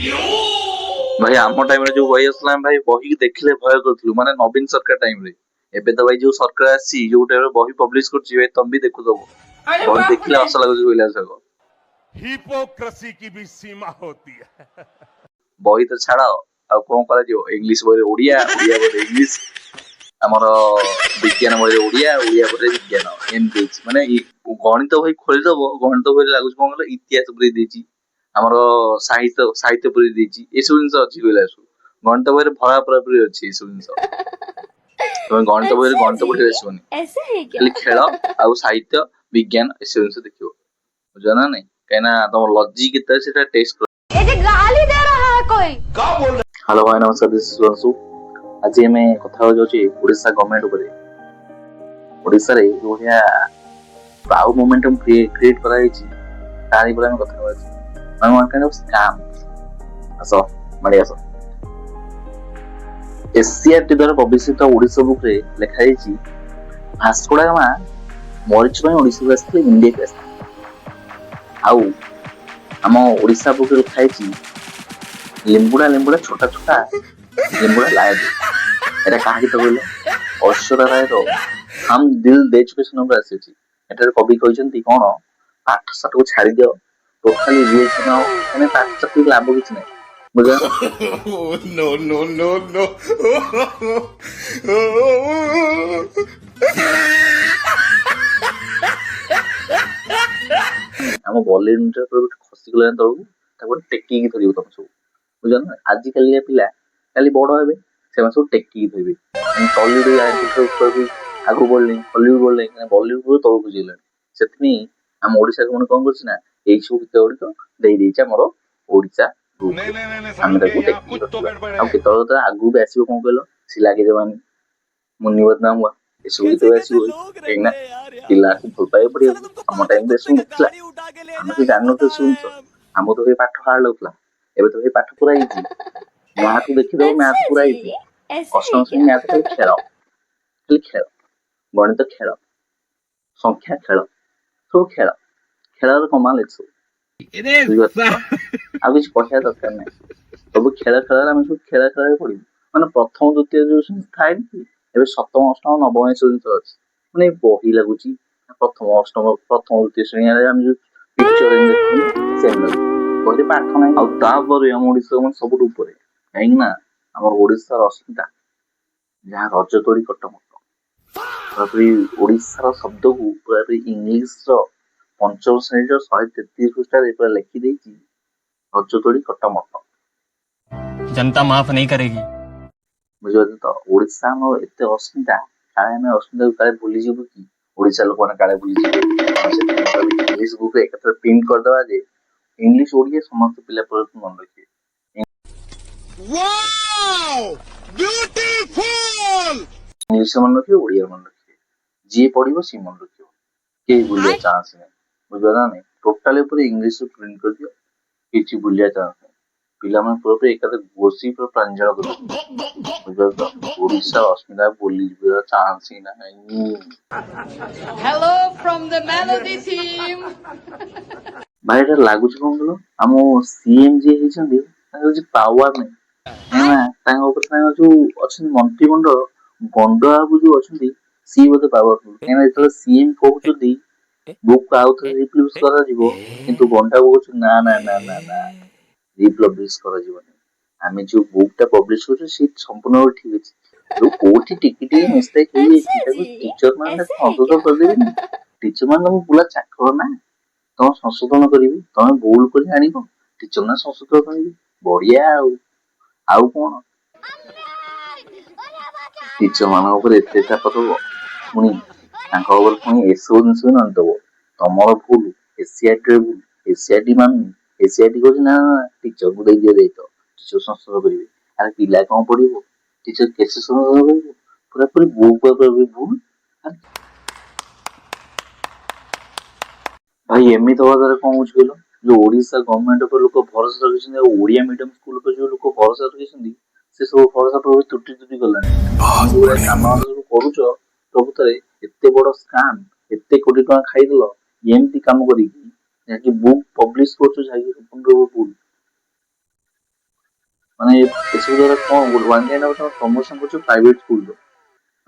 भाई आम टाइम जो बही आसला भाई बही देखले भय करथिलु माने नवीन सरकार टाइम रे एबे तो भाई जो सरकार आसी जो टाइम बही पब्लिश करछि भाई तुम भी देखु दबो बही देखले हस लागु कोइला सको हिपोक्रेसी की भी सीमा होती है। बही तो छाड़ आ कोन करा जो इंग्लिश बही ओडिया ओडिया बही इंग्लिश हमर विज्ञान बही ओडिया ओडिया बही विज्ञान एमती माने गणित बही खोली दबो गणित बही लागु कोन कहलो इतिहास बही देछि हमर साहित्य साहित्य बही देछि ए सब जिंस अछि कोइला गणित बही भरा पूरी अछि ए सब जिंस तुम गणित बही गणित पढ़ी आसबनी खाली खेल आउ साहित्य विज्ञान ए सब जिंस देखिबो बुझना नहीं कहना तुम लॉजिक केते सेटा टेस्ट कर ये गाली दे रहा है कोई का बोल रहा हेलो भाई नमस्कार दिस इज सुधांशु आज मैं कथा हो जाउची ओडिसा गवर्नमेंट ऊपर ओडिसा रे ओडिया प्राउ मोमेंटम क्रिएट कराई छी तारी पर हम कथा होची मैं वन काइंड ऑफ स्कैम असो मडी असो एससीआरटी द्वारा पब्लिशित ओडिसा बुक रे लिखा छी भास्को डा गामा मरिच में ओडिसा आस्ते इंडिया के आस्ते आउ हम ओडिसा बुक रे लिखा छी लिंबुड़ा लिंबुड़ा छोटा छोटा लिंबुड़ा लाए एटा काहे तो बोले ऐश्वर्या राय रो हम दिल दे चुके सुनो आसी छी एटार कवि कहचंती कोन पाठ साठ को छाड़ी दियो टोटली रियल सुनाओ माने पाठ साठ को लाभ किछ नै बुझा नो नो नो नो हम बॉलीवुड रे खसी गला तळु ताको टेकी की धरियो तम सब बुझन आज काली पिला काली बड़ हेबे से सब टेकी की धरिबे टॉलीवुड या ऊपर भी आगु बढ़ले हॉलीवुड बढ़ले बॉलीवुड तळु को जिले सेतमी हम ओडिसा को कोन करछ ना एई सब गीत ओडितो देई देइछ हमरो ओडिसा हम ताको टेकी हम के तळु त आगु बे आसीबो कोन कहलो सिलागे जवानी मुन्नी बदनाम हुआ ए सब गीत आसीबो एकना पिला को भल पाए पड़ी हम टाइम दे सुनला हम तो जाननो तो सुन तो हम तो हे पाठ हार लउतला एबे तो हे पाठ पूरा इजी मैथ देखि दो मैथ पूरा इजी अष्टम श्रेणी मैथ खाली खेल गणित खेल संख्या खेल सब खेल खेलर कमाल एसो आ कुछ कहया दरकार नै सब खेल खेल हम सब खेल खेल पड़ी माने प्रथम द्वितीय जो थाए एबे सप्तम अष्टम नवम ए सब अछि माने बही लागुची प्रथम अष्टम प्रथम द्वितीय श्रेणी हम जो पिक्चर इन देखु सेम कहते पाठ नै आ तापर हम ओडिसा मन सब ऊपर काहे ना हमर ओडिसा र अस्मिता जहां रजतोड़ी कटमट पूरी ओडिसा र शब्द को पूरी इंग्लिश रो पंचम श्रेणी रो 133 पृष्ठ रे पूरा लिखि देछि रजतोड़ी कटमट जनता माफ नहीं करेगी बुझो तो ओडिसा में एते अस्मिता काहे में अस्मिता काहे भूली जीव की ओडिसा लोक माने काहे भूली जीव इंग्लिश बुक एकत्र प्रिंट कर दवा जे इंग्लिश ओडिया समस्त पिला पर मन रखिए वाओ ब्यूटीफुल इंग्लिश मन रखिए ओडिया मन रखिए जे पढ़िबो सी मन रखियो के भूलिया चांस नै बुझो ना नै टोटली पूरी इंग्लिश प्रिंट कर दियो किछि भूलिया चांस नै पिला मन पूरा एकत्र गोसी पर प्रांजल कर बुझो तो ओडिसा अस्मिता बोली जीव चांस ही नै hello from the melody team भाई एटा लागु छ कोन गलो हम सीएम जे हे छथि ताको जे पावर नै ना ताको ऊपर ताको जो अछि मंत्री मंडल गंडा बाबू जो अछि सी बोते पावरफुल एना जेतले सीएम कहउछथि बुक आउट रिप्लेस करा जीवो किंतु गंडा कहउछ ना ना ना ना ना रिप्लेस करा जीवो आमे जो बुकटा पब्लिश करछ से संपूर्ण ठीक अछि जो कोठी टिकट मिस्टेक होई ताको टीचर माने संशोधन कर देबे टीचर माने पूरा चाकर ना तुम संशोधन करी तुम भूल कर जानिब टीचर ना संशोधन करी बढ़िया आउ कोन टीचर मान ऊपर एते चाप दबो पुनी तांका ऊपर पुनी एसो जिंस न दबो तमरो भूल एसीआईटी भूल एसीआईटी मान एसीआईटी को ना टीचर को दे दियो तो टीचर संशोधन करिवे अरे पिला कोन पढिबो टीचर कैसे संशोधन करिवो पूरा पूरी बुक पर भी भूल भाई एमित हवादार कौन हो गलो जो ओडिसा गवर्नमेंट ऊपर लोक भरोसा रखिछन ओडिया मीडियम स्कूल पर जो लोक भरोसा रखिछन से सब भरोसा पर टूटी टूटी गलानी पूरा काम सब करूछ प्रभुतरे एते बड़ स्कैम एते कोटी टका खाइ दलो एमती काम करी कि बुक पब्लिश करछ जाई संपूर्ण भूल ମାନେ ଏସବୁ ଦ୍ୱାରା କଣ ୱାନ୍ କାଇଣ୍ଡ ଅଫ୍ ପ୍ରମୋସନ କରୁଛ ପ୍ରାଇଭେଟ ସ୍କୁଲର।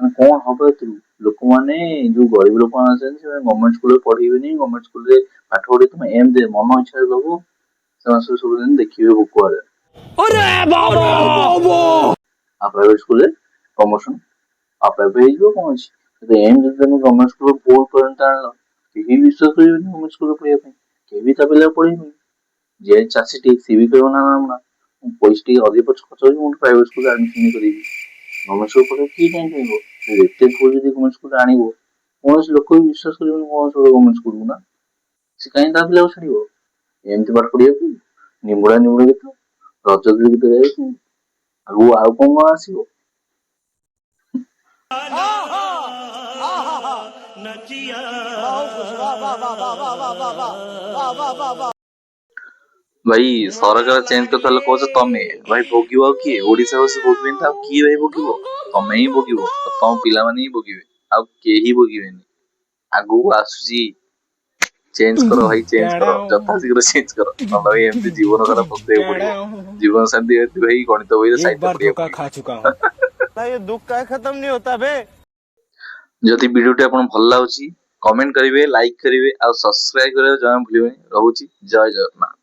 ମାନେ କଣ ହବ ଏଥିରୁ? ଲୋକମାନେ ଯୋଉ ଗରିବ ଲୋକମାନେ ଅଛନ୍ତି ସେମାନେ ଗଭର୍ଣ୍ଣମେଣ୍ଟ ସ୍କୁଲରେ ପଢେଇବେନି, ଗଭର୍ଣ୍ଣମେଣ୍ଟ ସ୍କୁଲରେ ପାଠ ପଢେଇ ତମେ ଏମିତି ମନ ଇଚ୍ଛାରେ ଦବ, ସେମାନେ ସବୁଦିନ ଦେଖିବେ ଭୋକ ଆଡେ। ଆଉ ପ୍ରାଇଭେଟ ସ୍କୁଲରେ ପ୍ରମୋସନ ଆପେ ଆପେ ହେଇଯିବ, କଣ ଅଛି? କିନ୍ତୁ ଏମିତି ଯଦି ତମେ ଗଭର୍ଣ୍ଣମେଣ୍ଟ ସ୍କୁଲରେ ଭୁଲ ପର୍ଯ୍ୟନ୍ତ ଆଣିଲ, କେହି ବିଶ୍ୱାସ କରିବେନି ଗଭର୍ଣ୍ଣମେଣ୍ଟ ସ୍କୁଲରେ ପଢିବା ପାଇଁ, କେହି ବି ତା ପିଲାକୁ ପଢେଇବେନି। ଯିଏ ଚାଷୀ ଟିକେ ସିଏ ବି କହିବ ନା ନା ନା, ମୁଁ ପଇସା ଟିକେ ଅଧିକ ପଛେ ଖର୍ଚ୍ଚ ହଉଛି, ମୁଁ ପ୍ରାଇଭେଟ ସ୍କୁଲରେ ଆଡମିସନ କରିବି। ଗଭର୍ଣ୍ଣମେଣ୍ଟ ସ୍କୁଲ ପଢେଇ କିଏ କାହିଁ କହିବ? ଏତେ ଭୁଲ ଯଦି ଗଭର୍ଣ୍ଣମେଣ୍ଟ ସ୍କୁଲରେ ଆଣିବ, କୌଣସି ଲୋକ ବି ବିଶ୍ୱାସ କରିବେନି କୌଣସି ଗଭର୍ଣ୍ଣମେଣ୍ଟ ସ୍କୁଲକୁ ନା। ସେ କାହିଁ ତା ପିଲାକୁ ଛାଡିବ ଏମିତି ପାଠ ପଢିବାକୁ? ନିମ୍ବୁଡା ନିମ୍ବୁଡା ଗୀତ, ରଜଦୋଳି ଗୀତ ଗାଇବାକୁ, ଆଗକୁ ଆଉ କଣ କଣ ଆସିବ? ଭାଇ ସରକାର ଚେଞ୍ଜ କରିଦେଲେ କହୁଛ ତମେ, ଭାଇ ଭୋଗିବ ଆଉ କିଏ? ଓଡିଶା ବାସୀ ଭୋଗିବେନି ତ ଆଉ କିଏ ଭାଇ ଭୋଗିବ? ତମେ ହିଁ ଭୋଗିବ, ତମ ପିଲାମାନେ ହିଁ ଭୋଗିବେ, ଆଉ କେହି ଭୋଗିବେନି। ଆଗକୁ ଆସୁଛି, ଚେଞ୍ଜ କର ଭାଇ, ଚେଞ୍ଜ କର, ଯଥା ଶୀଘ୍ର ଚେଞ୍ଜ କର, ନହେଲେ ଭାଇ ଏମିତି ଜୀବନ ସାରା ପସ୍ତେଇବାକୁ ପଡିବ। ଜୀବନ ସାଥୀ ଏମିତି ଭାଇ ଗଣିତ ବହିରେ एक ସାହିତ୍ୟ बार ପଢିବାକୁ धोखा खा चुका हूँ। ପଡିବ। ये दुख का खत्म नहीं होता बे। ଯଦି ଭିଡିଓଟି ଆପଣଙ୍କୁ ଭଲ ଲାଗୁଛି କମେଣ୍ଟ କରିବେ, ଲାଇକ୍ କରିବେ, ଆଉ ସବସ୍କ୍ରାଇବ କରିବାକୁ ଜମା ଭୁଲିବେନି। ରହୁଛି, ଜୟ ଜଗନ୍ନାଥ।